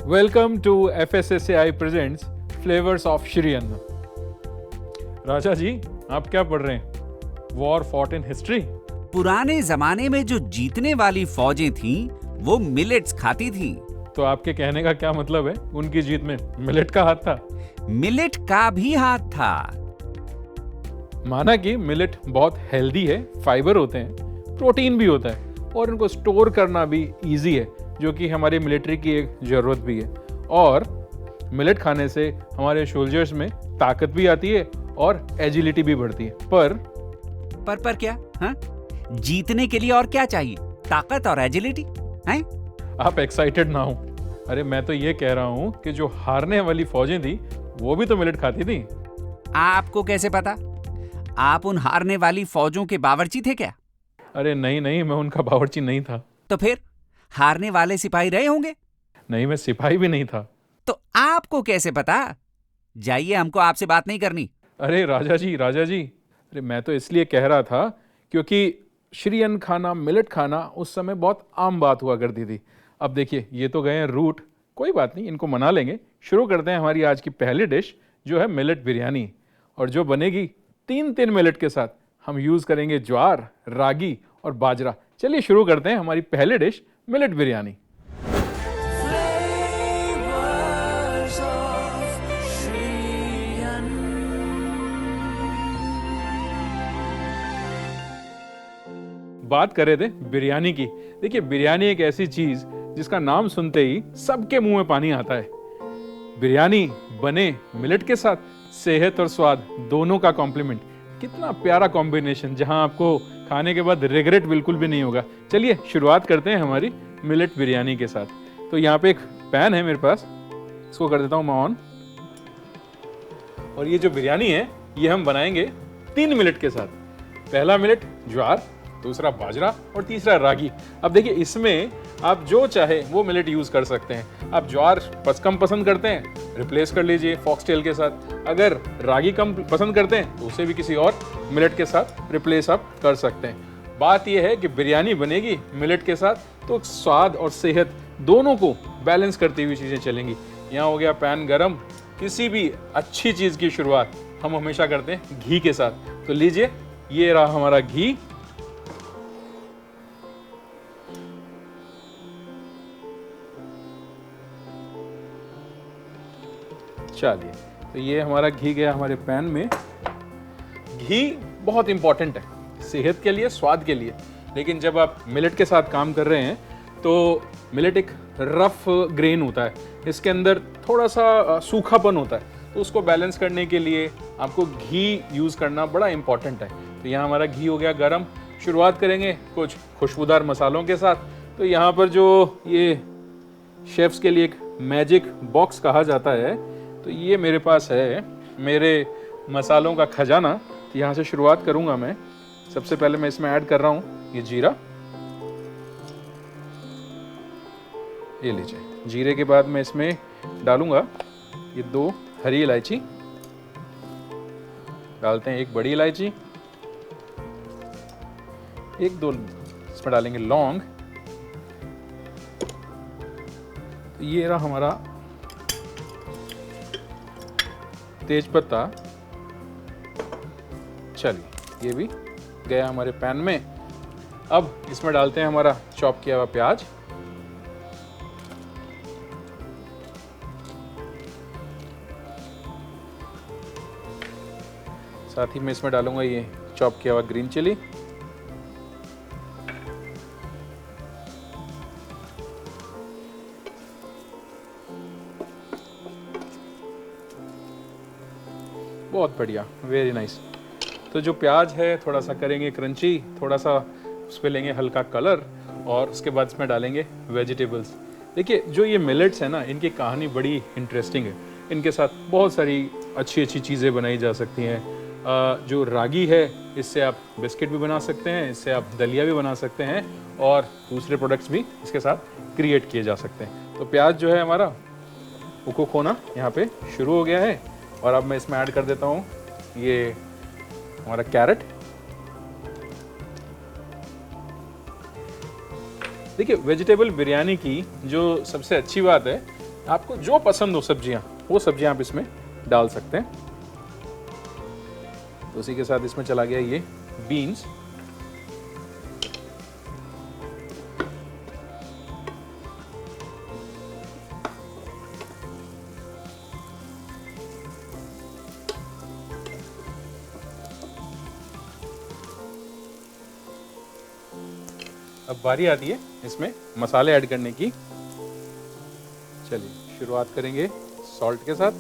Welcome to FSSAI presents flavours of Shri Anna. Raja ji, आप क्या पढ़ रहे हैं? War fought in history? पुराने जमाने में जो जीतने वाली फौजें थीं, वो मिलेट्स खाती थीं। तो आपके कहने का क्या मतलब है? उनकी जीत में मिलेट का हाथ था? मिलेट का भी हाथ था। माना कि मिलेट बहुत हेल्दी है, फाइबर होते हैं, प्रोटीन भी होता है और इनको स्टोर करना भी इजी है, जो कि हमारी मिलिट्री की एक ज़रूरत भी है। और मिलेट खाने से हमारे सोल्जर्स में ताकत भी आती है और एजिलिटी भी बढ़ती है। पर क्या? हाँ? जीतने के लिए और क्या चाहिए? ताकत और एजिलिटी? हैं? आप एक्साइटेड ना हो। अरे मैं तो ये कह रहा हूँ कि जो हारने वाली फौजें थी वो भी तो मिलेट खाती थी। आपको कैसे पता? आप उन हारने वाली फौजों के बावर्ची थे क्या? अरे नहीं, मैं उनका बावर्ची नहीं था। तो फिर हारने वाले सिपाही रहे होंगे? नहीं, मैं सिपाही भी नहीं था। तो आपको कैसे पता? जाइए, हमको आपसे बात नहीं करनी। अरे राजा जी, अरे मैं तो इसलिए कह रहा था क्योंकि श्री अन्न खाना, मिलेट खाना उस समय बहुत आम बात हुआ करती थी। अब देखिए, ये तो गए हैं रूट, कोई बात नहीं, इनको मना लेंगे। शुरू करते हैं हमारी आज की पहली डिश, जो है मिलेट बिरयानी, और जो बनेगी तीन मिलेट के साथ। हम यूज़ करेंगे ज्वार, रागी और बाजरा। चलिए शुरू करते हैं हमारी पहली डिश, मिलेट बिरयानी। बात कर रहे थे बिरयानी की। देखिए, बिरयानी एक ऐसी चीज जिसका नाम सुनते ही सबके मुंह में पानी आता है। बिरयानी बने मिलेट के साथ, सेहत और स्वाद दोनों का कॉम्प्लीमेंट। कितना प्यारा कॉम्बिनेशन, जहां आपको खाने के बाद रिग्रेट बिल्कुल भी नहीं होगा। चलिए शुरुआत करते हैं हमारी मिलेट बिरयानी के साथ। तो यहाँ पे एक पैन है मेरे पास, इसको कर देता हूँ मैं ऑन। और ये जो बिरयानी है, ये हम बनाएंगे 3 मिलेट के साथ। पहला मिलेट ज्वार, दूसरा बाजरा और तीसरा रागी। अब देखिए, इसमें आप जो चाहे वो मिलेट यूज कर सकते हैं। आप ज्वार कम पसंद करते हैं, रिप्लेस कर लीजिए फॉक्सटेल के साथ। अगर रागी कम पसंद करते हैं तो उसे भी किसी और मिलेट के साथ रिप्लेस आप कर सकते हैं। बात यह है कि बिरयानी बनेगी मिलेट के साथ, तो स्वाद और सेहत दोनों को बैलेंस करती हुई चीज़ें चलेंगी। यहाँ हो गया पैन गरम। किसी भी अच्छी चीज़ की शुरुआत हम हमेशा करते हैं घी के साथ। तो लीजिए, ये रहा हमारा घी। चलिए, तो ये हमारा घी गया हमारे पैन में। घी बहुत इंपॉर्टेंट है सेहत के लिए, स्वाद के लिए। लेकिन जब आप मिलेट के साथ काम कर रहे हैं तो मिलेट एक रफ ग्रेन होता है, इसके अंदर थोड़ा सा सूखापन होता है, तो उसको बैलेंस करने के लिए आपको घी यूज़ करना बड़ा इंपॉर्टेंट है। तो यहाँ हमारा घी हो गया गरम। शुरुआत करेंगे कुछ खुशबूदार मसालों के साथ। तो यहाँ पर जो ये शेफ्स के लिए एक मैजिक बॉक्स कहा जाता है, तो ये मेरे पास है, मेरे मसालों का खजाना। तो यहाँ से शुरुआत करूँगा मैं। सबसे पहले मैं इसमें ऐड कर रहा हूँ ये जीरा। ये लीजिए, जीरे के बाद मैं इसमें डालूंगा ये 2 हरी इलायची, डालते हैं 1 बड़ी इलायची, 1-2 इसमें डालेंगे लौंग। तो ये रहा हमारा तेज पत्ता। चलिए, ये भी गया हमारे पैन में। अब इसमें डालते हैं हमारा चॉप किया हुआ प्याज। साथ ही मैं इसमें डालूंगा ये चॉप किया हुआ ग्रीन चिली। बहुत बढ़िया, वेरी नाइस। तो जो प्याज है थोड़ा सा करेंगे क्रंची, थोड़ा सा उस पर लेंगे हल्का कलर, और उसके बाद इसमें डालेंगे वेजिटेबल्स। देखिए, जो ये मिलेट्स है ना, इनकी कहानी बड़ी इंटरेस्टिंग है। इनके साथ बहुत सारी अच्छी चीज़ें बनाई जा सकती हैं। जो रागी है, इससे आप बिस्किट भी बना सकते हैं, इससे आप दलिया भी बना सकते हैं, और दूसरे प्रोडक्ट्स भी इसके साथ क्रिएट किए जा सकते हैं। तो प्याज जो है हमारा, वो कुक होना यहाँ पे शुरू हो गया है। और अब मैं इसमें ऐड कर देता हूँ ये हमारा कैरेट। देखिए वेजिटेबल बिरयानी की जो सबसे अच्छी बात है, आपको जो पसंद हो सब्जियां, वो सब्जियां आप इसमें डाल सकते हैं। तो उसी के साथ इसमें चला गया ये बीन्स। अब बारी आती है इसमें मसाले ऐड करने की। चलिए शुरुआत करेंगे सॉल्ट के साथ।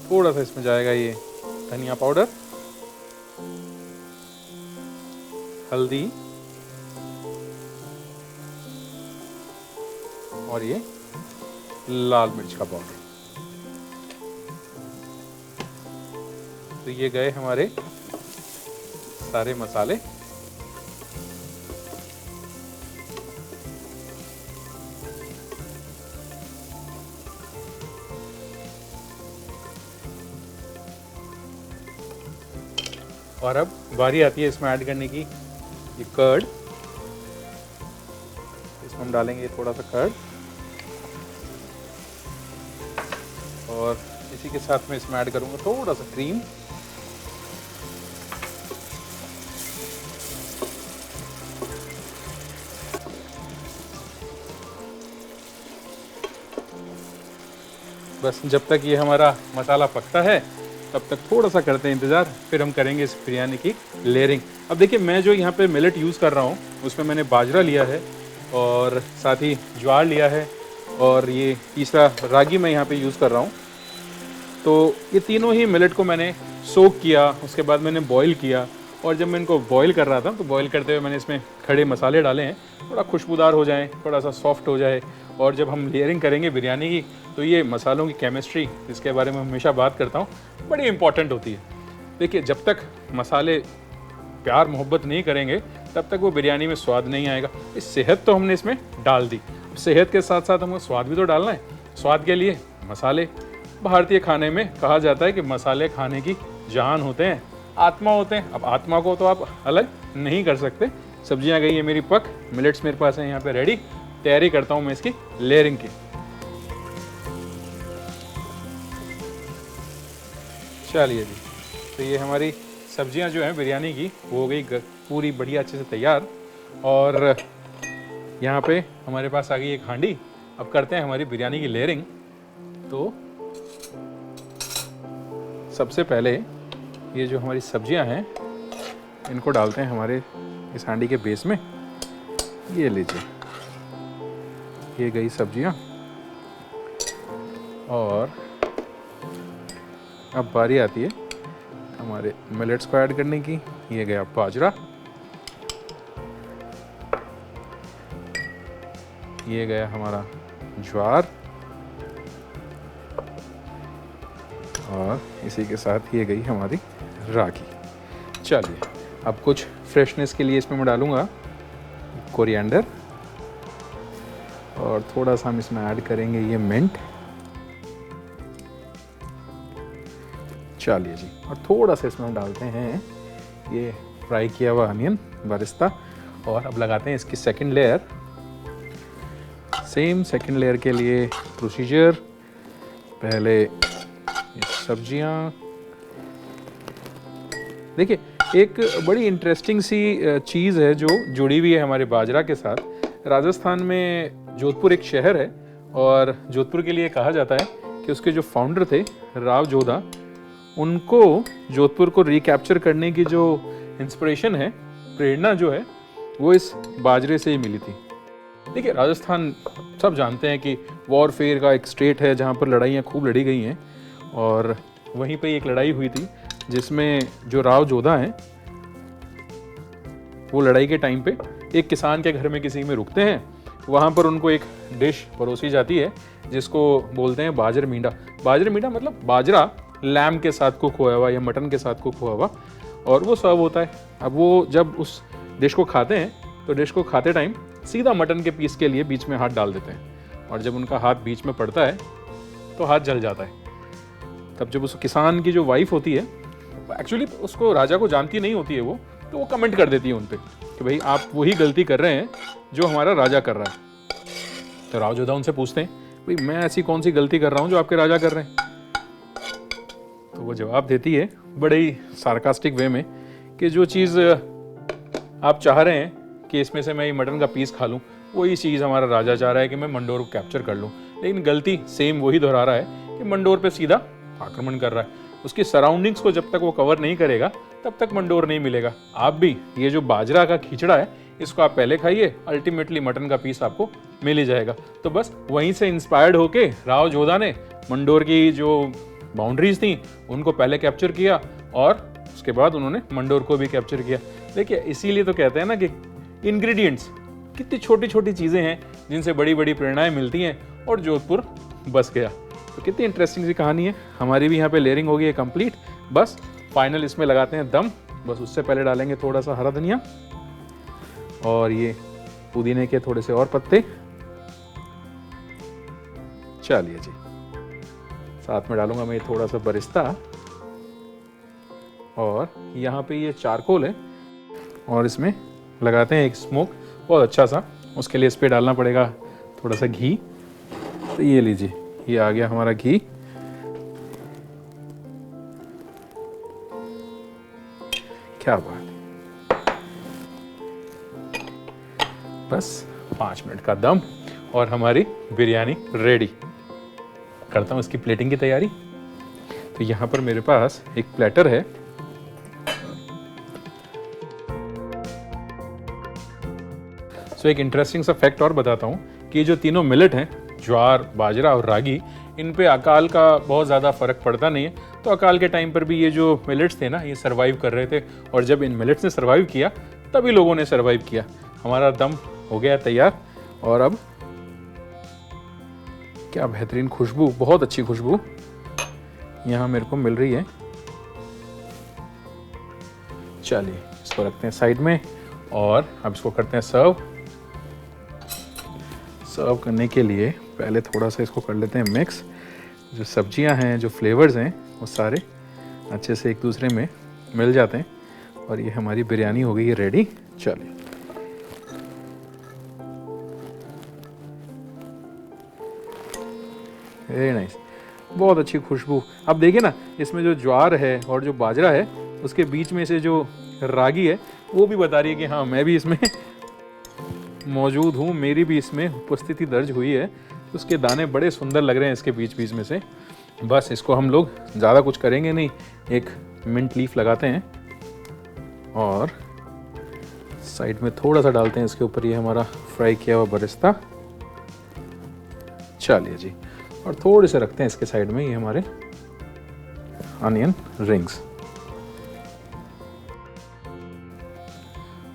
थोड़ा सा इसमें जाएगा ये धनिया पाउडर, हल्दी और ये लाल मिर्च का पाउडर। तो ये गए हमारे सारे मसाले। और अब बारी आती है इसमें ऐड करने की ये कर्ड। इसमें हम डालेंगे थोड़ा सा कर्ड और इसी के साथ में इसमें ऐड करूंगा थोड़ा सा क्रीम। बस जब तक ये हमारा मसाला पकता है तब तक थोड़ा सा करते हैं इंतज़ार, फिर हम करेंगे इस बिरयानी की लेयरिंग। अब देखिए मैं जो यहाँ पे मिलेट यूज़ कर रहा हूँ उसमें मैंने बाजरा लिया है और साथ ही ज्वार लिया है और ये तीसरा रागी मैं यहाँ पे यूज़ कर रहा हूँ। तो ये तीनों ही मिलेट को मैंने सोक किया, उसके बाद मैंने बॉईल किया और जब मैं इनको बॉईल कर रहा था तो बॉईल करते हुए मैंने इसमें खड़े मसाले डाले हैं, थोड़ा खुशबूदार हो जाएँ, थोड़ा सा सॉफ्ट हो जाए। और जब हम लेयरिंग करेंगे बिरयानी की तो ये मसालों की केमिस्ट्री, जिसके बारे में हमेशा बात करता हूँ, बड़ी इंपॉर्टेंट होती है। देखिए जब तक मसाले प्यार मोहब्बत नहीं करेंगे तब तक वो बिरयानी में स्वाद नहीं आएगा। इस सेहत तो हमने इसमें डाल दी, सेहत के साथ साथ हमको स्वाद भी तो डालना है। स्वाद के लिए मसाले, भारतीय खाने में कहा जाता है कि मसाले खाने की जान होते हैं, आत्मा होते हैं। अब आत्मा को तो आप अलग नहीं कर सकते। सब्जियां गई है मेरी पक, मिलेट्स मेरे पास है यहाँ पे रेडी। तैयारी करता हूँ मैं इसकी लेयरिंग की। चलिए जी, तो ये हमारी सब्जियां जो हैं बिरयानी की वो हो गई पूरी बढ़िया अच्छे से तैयार। और यहाँ पे हमारे पास आ गई एक हांडी। अब करते हैं हमारी बिरयानी की लेयरिंग। तो सबसे पहले ये जो हमारी सब्जियां हैं इनको डालते हैं हमारे इस हांडी के बेस में। ये लीजिए, ये गई सब्जियां। और अब बारी आती है हमारे मिलेट्स को ऐड करने की। ये गया बाजरा, ये गया हमारा ज्वार और इसी के साथ ये गई हमारी रागी। चलिए अब कुछ फ्रेशनेस के लिए इसमें मैं डालूंगा कोरिएंडर और थोड़ा सा हम इसमें ऐड करेंगे ये मिंट। चलिए जी, और थोड़ा सा इसमें हम डालते हैं ये फ्राई किया हुआ अनियन बरिस्ता। और अब लगाते हैं इसकी second layer. Same second layer के लिए प्रोसीजर, पहले ये सब्जियां। देखिए एक बड़ी इंटरेस्टिंग सी चीज़ है जो जुड़ी हुई है हमारे बाजरा के साथ। राजस्थान में जोधपुर एक शहर है और जोधपुर के लिए कहा जाता है कि उसके जो फाउंडर थे राव जोधा, उनको जोधपुर को रिकैप्चर करने की जो इंस्पिरेशन है, प्रेरणा जो है, वो इस बाजरे से ही मिली थी। देखिए राजस्थान सब जानते हैं कि वॉरफेयर का एक स्टेट है जहाँ पर लड़ाइयाँ खूब लड़ी गई हैं। और वहीं पे एक लड़ाई हुई थी जिसमें जो राव जोधा हैं वो लड़ाई के टाइम पे एक किसान के घर में किसी में रुकते हैं। वहाँ पर उनको एक डिश परोसी जाती है जिसको बोलते हैं बाजर मींडा। बाजर मींडा मतलब बाजरा लैम के साथ कुक हुआ हुआ या मटन के साथ कुक हुआ हुआ, और वो सर्व होता है। अब वो जब उस डिश को खाते हैं तो डिश को खाते टाइम सीधा मटन के पीस के लिए बीच में हाथ डाल देते हैं और जब उनका हाथ बीच में पड़ता है तो हाथ जल जाता है। तब जब उस किसान की जो वाइफ होती है, एक्चुअली उसको राजा को जानती नहीं होती है वो, तो वो कमेंट कर देती है उन पे कि भाई आप वही गलती कर रहे हैं जो हमारा राजा कर रहा है। तो राव जोधा उनसे पूछते हैं भाई मैं ऐसी कौन सी गलती कर रहा हूँ जो आपके राजा कर रहे हैं। तो वो जवाब देती है बड़े ही सार्कास्टिक वे में कि जो चीज़ आप चाह रहे हैं कि इसमें से मैं ये मटन का पीस खा लूँ, वही चीज़ हमारा राजा चाह रहा है कि मैं मंडोर को कैप्चर कर लूँ, लेकिन गलती सेम वही दोहरा रहा है कि मंडोर पे सीधा आक्रमण कर रहा है। उसकी सराउंडिंग्स को जब तक वो कवर नहीं करेगा तब तक मंडोर नहीं मिलेगा। आप भी ये जो बाजरा का खिचड़ा है इसको आप पहले खाइए, अल्टीमेटली मटन का पीस आपको मिल ही जाएगा। तो बस वहीं से इंस्पायर्ड होके राव जोधा ने मंडोर की जो बाउंड्रीज थी उनको पहले कैप्चर किया और उसके बाद उन्होंने मंडोर को भी कैप्चर किया। देखिए इसीलिए तो कहते हैं ना कि इंग्रेडिएंट्स कितनी छोटी छोटी चीज़ें हैं जिनसे बड़ी बड़ी प्रेरणाएं मिलती हैं, और जोधपुर बस गया। तो कितनी इंटरेस्टिंग सी कहानी है। हमारी भी यहाँ पे लेयरिंग हो गई है कंप्लीट। बस फाइनल इसमें लगाते हैं दम। बस उससे पहले डालेंगे थोड़ा सा हरा धनिया और ये पुदीने के थोड़े से और पत्ते। चलिए जी, साथ में डालूंगा मैं थोड़ा सा बरिस्ता, और यहाँ पे ये चारकोल है और इसमें लगाते हैं एक स्मोक बहुत अच्छा सा। उसके लिए इस पर डालना पड़ेगा थोड़ा सा घी। तो ये लीजिए, ये आ गया हमारा घी। क्या बात, बस 5 मिनट का दम और हमारी बिरयानी रेडी। करता हूं इसकी प्लेटिंग की तैयारी। तो यहां पर मेरे पास एक प्लेटर है। सो एक इंटरेस्टिंग सा फैक्ट और बताता हूं कि जो तीनों मिलेट हैं, ज्वार, बाजरा और रागी, इन पे अकाल का बहुत ज़्यादा फर्क पड़ता नहीं है। तो अकाल के टाइम पर भी ये जो मिलेट्स थे ना, ये सरवाइव कर रहे थे, और जब इन मिलेट्स ने सरवाइव किया तभी लोगों ने सरवाइव किया। हमारा दम हो गया तैयार, और अब क्या बेहतरीन खुशबू, बहुत अच्छी खुशबू यहाँ मेरे को मिल रही है। चलिए इसको रखते हैं साइड में और अब इसको करते हैं सर्व। सर्व करने के लिए पहले थोड़ा सा इसको कर लेते हैं मिक्स। जो सब्जियां हैं, जो फ्लेवर्स हैं, वो सारे अच्छे से एक दूसरे में मिल जाते हैं, और ये हमारी बिरयानी हो गई है रेडी। चलिए वेरी नाइस, बहुत अच्छी खुशबू। अब देखिए ना, इसमें जो ज्वार है और जो बाजरा है, उसके बीच में से जो रागी है वो भी बता रही है कि हाँ मैं भी इसमें मौजूद हूँ, मेरी भी इसमें उपस्थिति दर्ज हुई है। उसके दाने बड़े सुंदर लग रहे हैं इसके बीच बीच में से। बस इसको हम लोग ज़्यादा कुछ करेंगे नहीं, एक मिंट लीफ लगाते हैं और साइड में थोड़ा सा डालते हैं इसके ऊपर ये हमारा फ्राई किया हुआ बरिस्ता। चलिए जी, और थोड़े से रखते हैं इसके साइड में ये हमारे अनियन रिंग्स।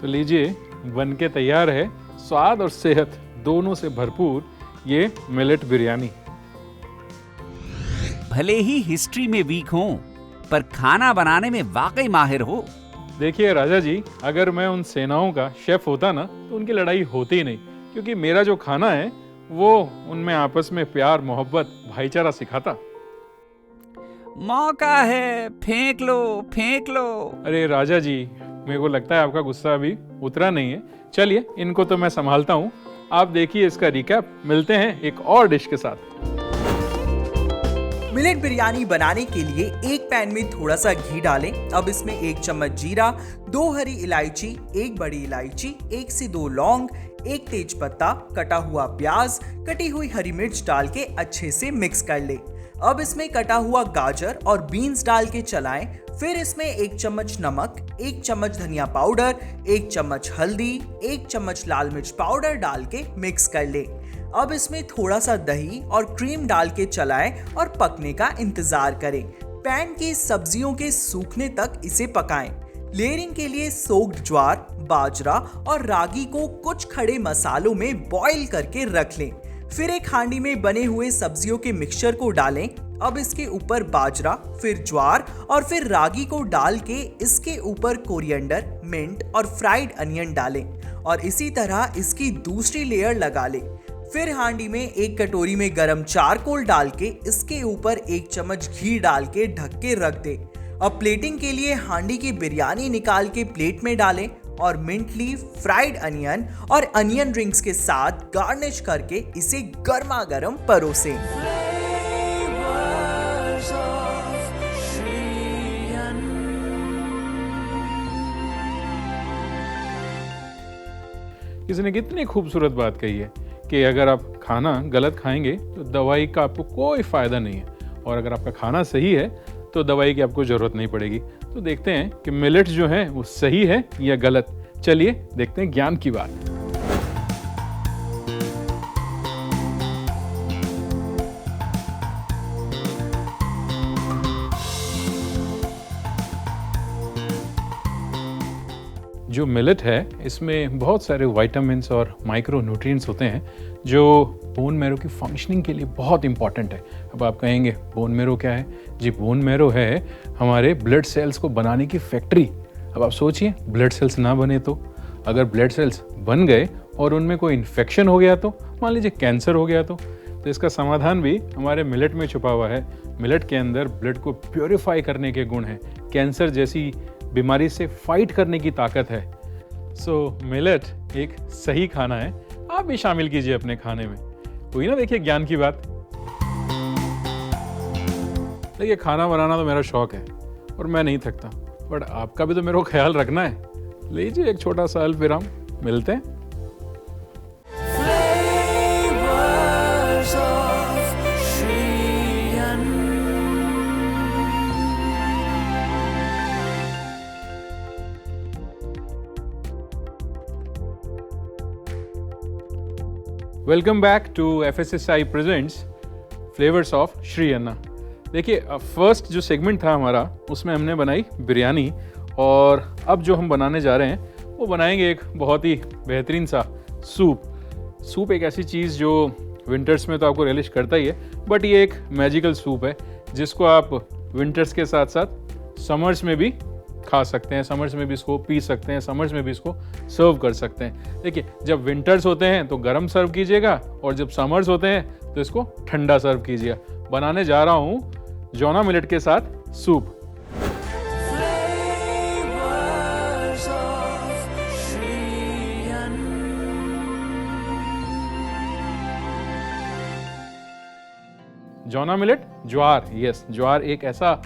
तो लीजिए, बन के तैयार है स्वाद और सेहत दोनों से भरपूर ये मिलेट बिरयानी। भले ही हिस्ट्री में वीक हो, पर खाना बनाने में वाकई माहिर हो। देखिए राजा जी, अगर मैं उन सेनाओं का शेफ होता ना तो उनकी लड़ाई होती ही नहीं, क्योंकि मेरा जो खाना है वो उनमें आपस में प्यार, मोहब्बत, भाईचारा सिखाता। मौका है, फेंक लो फेंक लो। अरे राजा जी, मेरे को लगता है आपका गुस्सा अभी उतरा नहीं है। चलिए इनको तो मैं संभालता हूँ, आप देखिए इसका रिकैप। मिलते हैं एक और डिश के साथ। मिलेट बिरयानी बनाने के लिए एक पैन में थोड़ा सा घी डालें। अब इसमें 1 चम्मच जीरा, 2 हरी इलायची, 1 बड़ी इलायची, 1 से 2 लौंग, 1 तेज पत्ता, कटा हुआ प्याज, कटी हुई हरी मिर्च डाल के अच्छे से मिक्स कर ले। अब इसमें कटा हुआ गाजर और बीन्स डाल के चलाएं। फिर इसमें 1 चम्मच नमक, 1 चम्मच धनिया पाउडर, 1 चम्मच हल्दी, 1 चम्मच लाल मिर्च पाउडर डाल के मिक्स कर ले। अब इसमें थोड़ा सा दही और क्रीम डाल के चलाएं और पकने का इंतजार करें। पैन की सब्जियों के सूखने तक इसे पकाएं। लेयरिंग के लिए सोक्ड ज्वार, बाजरा और रागी को कुछ खड़े मसालों में बॉईल करके रख लें। फिर एक हांडी में बने हुए सब्जियों के मिक्सचर को डालें। अब इसके ऊपर बाजरा, फिर ज्वार और फिर रागी को डाल के इसके ऊपर कोरिएंडर, मिंट और फ्राइड अनियन डालें और इसी तरह इसकी दूसरी लेयर लगा लें। फिर हांडी में 1 कटोरी में गरम चारकोल डाल के इसके ऊपर 1 चम्मच घी डाल के ढक के रख दें। अब प्लेटिंग के लिए हांडी की बिरयानी निकाल के प्लेट में डालें और मिंट लीफ, फ्राइड अनियन और अनियन रिंग्स के साथ गार्निश करके इसे गर्मा गर्म परोसें। किसी ने कितनी खूबसूरत बात कही है कि अगर आप खाना गलत खाएंगे तो दवाई का आपको कोई फ़ायदा नहीं है, और अगर आपका खाना सही है तो दवाई की आपको ज़रूरत नहीं पड़ेगी। तो देखते हैं कि मिलेट्स जो हैं वो सही है या गलत। चलिए देखते हैं ज्ञान की बात। जो मिलेट है इसमें बहुत सारे विटामिन्स और माइक्रो न्यूट्रिएंट्स होते हैं जो बोन मैरो की फंक्शनिंग के लिए बहुत इंपॉर्टेंट है। अब आप कहेंगे बोन मैरो क्या है? जी, बोन मैरो है हमारे ब्लड सेल्स को बनाने की फैक्ट्री। अब आप सोचिए, ब्लड सेल्स ना बने तो, अगर ब्लड सेल्स बन गए और उनमें कोई इन्फेक्शन हो गया तो, मान लीजिए कैंसर हो गया तो इसका समाधान भी हमारे मिलेट में छुपा हुआ है। मिलेट के अंदर ब्लड को प्योरीफाई करने के गुण हैं, कैंसर जैसी बीमारी से फाइट करने की ताकत है। सो मिलेट एक सही खाना है, आप भी शामिल कीजिए अपने खाने में। हुई ना, देखिए ज्ञान की बात। देखिए, खाना बनाना तो मेरा शौक है और मैं नहीं थकता, बट आपका भी तो मेरे को ख्याल रखना है। लीजिए एक छोटा सा अल्प विराम, मिलते हैं। Welcome back to FSSAI presents flavours of Shri Anna. देखिए, फर्स्ट जो सेगमेंट था हमारा उसमें हमने बनाई बिरयानी, और अब जो हम बनाने जा रहे हैं वो बनाएंगे एक बहुत ही बेहतरीन सा सूप। एक ऐसी चीज़ जो विंटर्स में तो आपको रिलिश करता ही है, बट ये एक मैजिकल सूप है जिसको आप विंटर्स के साथ साथ समर्स में भी खा सकते हैं, समर्स में भी इसको पी सकते हैं, समर्स में भी इसको सर्व कर सकते हैं। देखिए, जब विंटर्स होते हैं तो गर्म सर्व कीजिएगा, और जब समर्स होते हैं तो इसको ठंडा सर्व कीजिएगा। बनाने जा रहा हूँ जोना मिलेट के साथ सूप। जोना मिलेट, ज्वार। यस, ज्वार एक ऐसा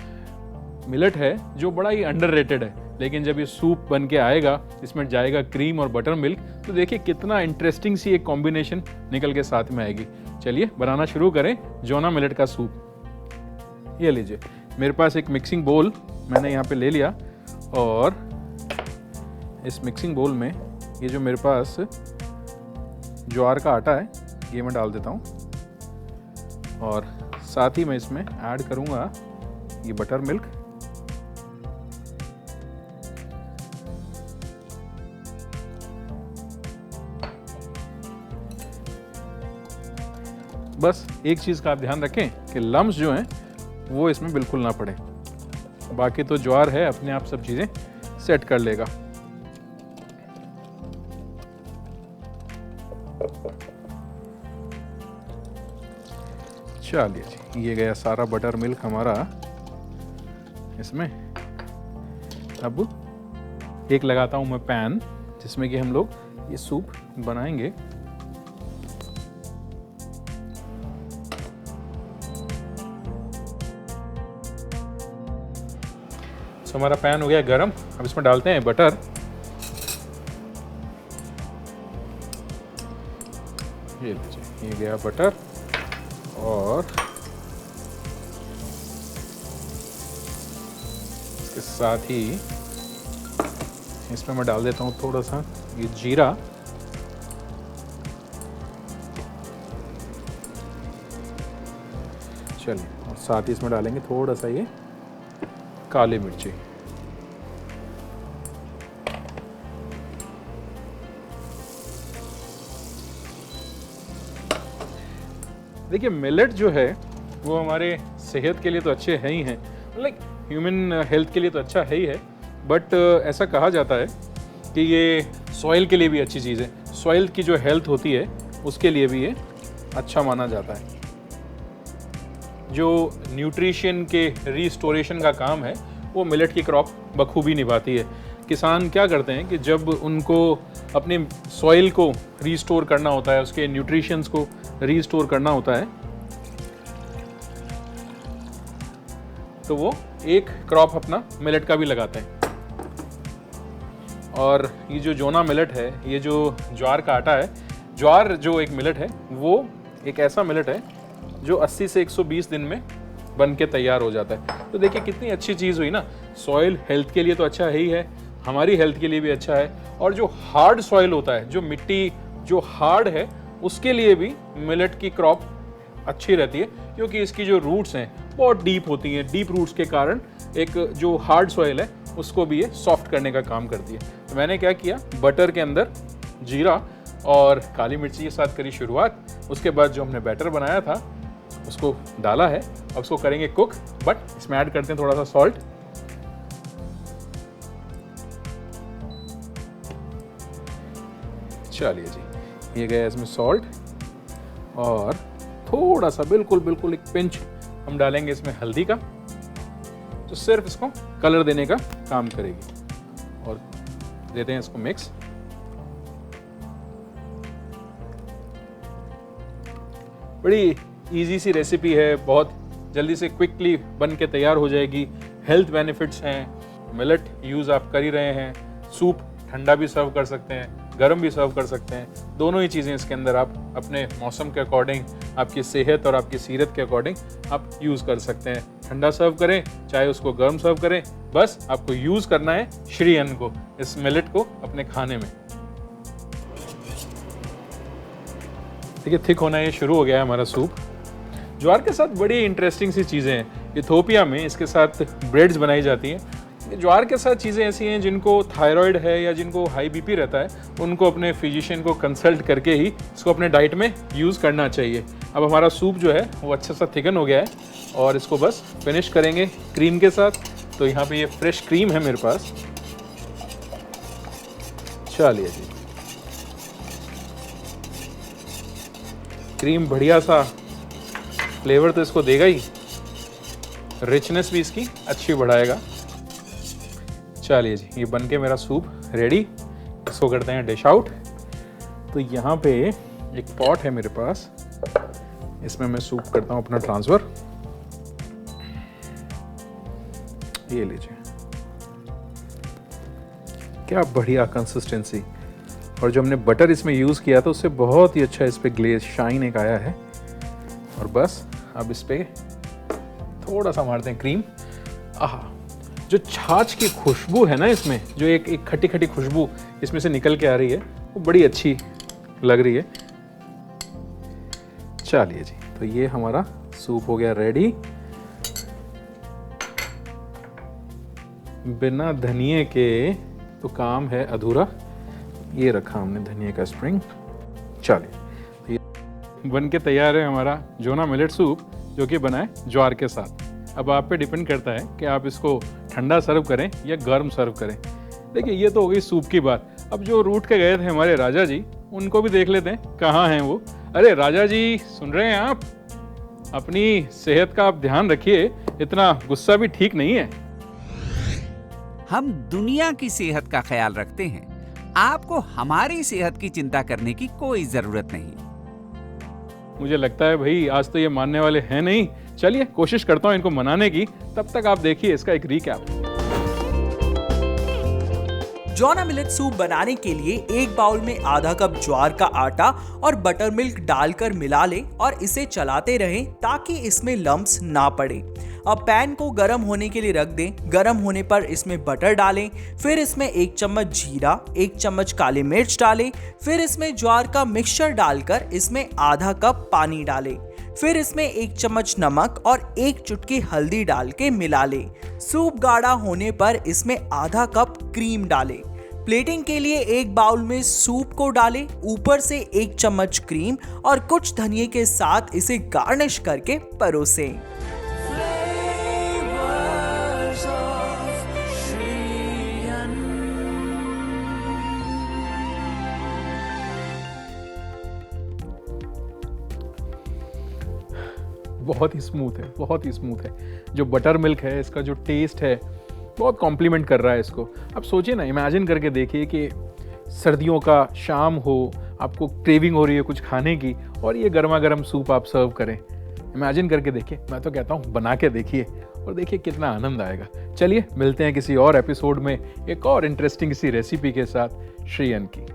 मिलेट है जो बड़ा ही अंडररेटेड है, लेकिन जब ये सूप बन के आएगा, इसमें जाएगा क्रीम और बटर मिल्क, तो देखिए कितना इंटरेस्टिंग सी एक कॉम्बिनेशन निकल के साथ में आएगी। चलिए बनाना शुरू करें जोना मिलेट का सूप। ये लीजिए, मेरे पास एक मिक्सिंग बोल मैंने यहाँ पे ले लिया, और इस मिक्सिंग बोल में ये जो मेरे पास ज्वार का आटा है ये मैं डाल देता हूँ, और साथ ही मैं इसमें ऐड करूँगा ये बटर मिल्क। बस एक चीज़ का आप ध्यान रखें कि लम्स जो हैं वो इसमें बिल्कुल ना पड़े, बाकी तो ज्वार है अपने आप सब चीज़ें सेट कर लेगा। चलिए जी, ये गया सारा बटर मिल्क हमारा इसमें। अब एक लगाता हूँ मैं पैन जिसमें कि हम लोग ये सूप बनाएंगे। तो हमारा पैन हो गया गरम, अब इसमें डालते हैं बटर। ये लीजिए, ये गया बटर, और इसके साथ ही इसमें मैं डाल देता हूँ थोड़ा सा ये जीरा, चलिए, और साथ ही इसमें डालेंगे थोड़ा सा ये काली मिर्ची। देखिए, मिलेट जो है वो हमारे सेहत के लिए तो अच्छे हैं ही हैं, लाइक ह्यूमन हेल्थ के लिए तो अच्छा है ही है, बट ऐसा कहा जाता है कि ये सॉइल के लिए भी अच्छी चीज़ है। सॉइल की जो हेल्थ होती है उसके लिए भी ये अच्छा माना जाता है। जो न्यूट्रिशन के रिस्टोरेशन का काम है वो मिलेट की क्रॉप बखूबी निभाती है। किसान क्या करते हैं कि जब उनको अपने सॉइल को रीस्टोर करना होता है, उसके न्यूट्रिशंस को रीस्टोर करना होता है, तो वो एक क्रॉप अपना मिलेट का भी लगाते हैं। और ये जो जोना मिलेट है, ये जो ज्वार का आटा है, ज्वार जो एक मिलेट है वो एक ऐसा मिलेट है जो 80 से 120 दिन में बन के तैयार हो जाता है। तो देखिए कितनी अच्छी चीज़ हुई ना। सॉइल हेल्थ के लिए तो अच्छा है ही है, हमारी हेल्थ के लिए भी अच्छा है, और जो हार्ड सॉइल होता है, जो मिट्टी जो हार्ड है, उसके लिए भी मिलेट की क्रॉप अच्छी रहती है, क्योंकि इसकी जो रूट्स हैं बहुत डीप होती हैं। डीप रूट्स के कारण एक जो हार्ड सॉइल है उसको भी ये सॉफ्ट करने का काम करती है। तो मैंने क्या किया, बटर के अंदर जीरा और काली मिर्ची के साथ करी शुरुआत। उसके बाद जो हमने बैटर बनाया था उसको डाला है, अब उसको करेंगे कुक, बट इसमें ऐड करते हैं थोड़ा सा सॉल्ट। चलिए जी, ये गया इसमें सॉल्ट, और थोड़ा सा बिल्कुल एक पिंच हम डालेंगे इसमें हल्दी का, तो सिर्फ इसको कलर देने का काम करेगी। और देते हैं इसको मिक्स। बड़ी इजी सी रेसिपी है, बहुत जल्दी से क्विकली बन के तैयार हो जाएगी। हेल्थ बेनिफिट्स हैं, मिलेट यूज़ आप कर ही रहे हैं। सूप ठंडा भी सर्व कर सकते हैं, गर्म भी सर्व कर सकते हैं। दोनों ही चीज़ें इसके अंदर आप अपने मौसम के अकॉर्डिंग, आपकी सेहत और आपकी सीरत के अकॉर्डिंग आप यूज़ कर सकते हैं। ठंडा सर्व करें चाहे उसको गर्म सर्व करें, बस आपको यूज़ करना है श्री अन्न को, इस मिलेट को अपने खाने में। देखिए थिक होना ये शुरू हो गया है हमारा सूप। ज्वार के साथ बड़ी इंटरेस्टिंग सी चीज़ें हैं। इथोपिया में इसके साथ ब्रेड्स बनाई जाती हैं। ज्वार के साथ चीज़ें ऐसी हैं जिनको थायराइड है या जिनको हाई बीपी रहता है, उनको अपने फिजिशियन को कंसल्ट करके ही इसको अपने डाइट में यूज़ करना चाहिए। अब हमारा सूप जो है वो अच्छा सा थिकन हो गया है, और इसको बस फिनिश करेंगे क्रीम के साथ। तो यहाँ पे ये फ्रेश क्रीम है मेरे पास। चलिए जी, क्रीम बढ़िया सा फ्लेवर तो इसको देगा ही, रिचनेस भी इसकी अच्छी बढ़ाएगा। चलिए जी, ये बनके मेरा सूप रेडी। इसको करते हैं डिश आउट। तो यहाँ पे एक पॉट है मेरे पास, इसमें मैं सूप करता हूँ अपना ट्रांसफ़र। ये लीजिए, क्या बढ़िया कंसिस्टेंसी। और जो हमने बटर इसमें यूज़ किया था उससे बहुत ही अच्छा इस पे ग्लेज शाइन एक आया है। और बस अब इस पे थोड़ा सा मारते हैं क्रीम। आहा, जो छाछ की खुशबू है ना इसमें, जो एक खट्टी खट्टी खुशबू इसमें से निकल के आ रही है, वो बड़ी अच्छी लग रही है। चलिए जी, तो ये हमारा सूप हो गया रेडी। बिना धनिए के तो काम है अधूरा। ये रखा हमने धनिए का स्प्रिंग। चलिए, ये बन के तैयार है हमारा जोना मिलेट सूप, जो कि बना है ज्वार के साथ। अब आप पे डिपेंड करता है कि आप इसको ठंडा सर्व करें या गर्म सर्व करें। देखिए ये तो हो गई सूप की बात। अब जो रूठ के गए थे हमारे राजा जी, उनको भी देख लेते हैं कहाँ हैं वो। अरे राजा जी, सुन रहे हैं आप? अपनी सेहत का आप ध्यान रखिए, इतना गुस्सा भी ठीक नहीं है। हम दुनिया की सेहत का ख्याल रखते हैं, आपको हमारी सेहत की चिंता करने की कोई जरूरत नहीं। मुझे लगता है भाई आज तो ये मानने वाले हैं नहीं। चलिए कोशिश करता हूँ इनको मनाने की, तब तक आप देखिए इसका एक रिकैप। जोना मिलेट सूप बनाने के लिए एक बाउल में आधा कप ज्वार का आटा और बटर मिल्क डालकर मिला लें और इसे चलाते रहें ताकि इसमें लम्प्स ना पड़े। अब पैन को गर्म होने के लिए रख दें। गर्म होने पर इसमें बटर डालें, फिर इसमें 1 चम्मच जीरा, 1 चम्मच काली मिर्च डालें, फिर इसमें ज्वार का मिक्सचर डालकर इसमें आधा कप पानी डालें, फिर इसमें 1 चम्मच नमक और 1 चुटकी हल्दी डाल के मिला लें। सूप गाढ़ा होने पर इसमें आधा कप क्रीम डालें। प्लेटिंग के लिए एक बाउल में सूप को डालें, ऊपर से 1 चम्मच क्रीम और कुछ धनिए के साथ इसे गार्निश करके परोसें। बहुत ही स्मूथ है, बहुत ही स्मूथ है। जो बटर मिल्क है, इसका जो टेस्ट है बहुत कॉम्प्लीमेंट कर रहा है इसको। अब सोचिए ना, इमेजिन करके देखिए कि सर्दियों का शाम हो, आपको क्रेविंग हो रही है कुछ खाने की, और ये गर्मा गर्म सूप आप सर्व करें। इमेजिन करके देखिए, मैं तो कहता हूँ बना के देखिए और देखिए कितना आनंद आएगा। चलिए मिलते हैं किसी और एपिसोड में एक और इंटरेस्टिंग सी रेसिपी के साथ। श्रीयन की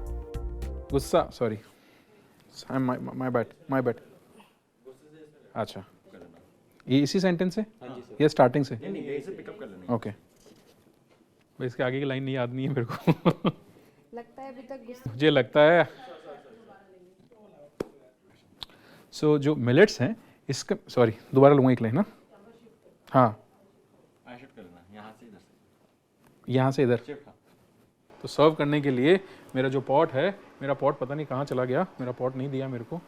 गुस्सा, सॉरी, माय बैड। अच्छा, ये इसी सेंटेंस से, ये स्टार्टिंग से? ओके, इसके आगे की लाइन नहीं याद नहीं है मेरे को। लगता है अभी तक गुस्सा मुझे लगता है जो मिलेट्स हैं इसका, सॉरी दोबारा लूँगा एक लाइन ना। हाँ, यहाँ से इधर। तो सर्व करने के लिए मेरा जो पॉट है, मेरा पॉट पता नहीं कहाँ चला गया, मेरा पॉट नहीं दिया मेरे को।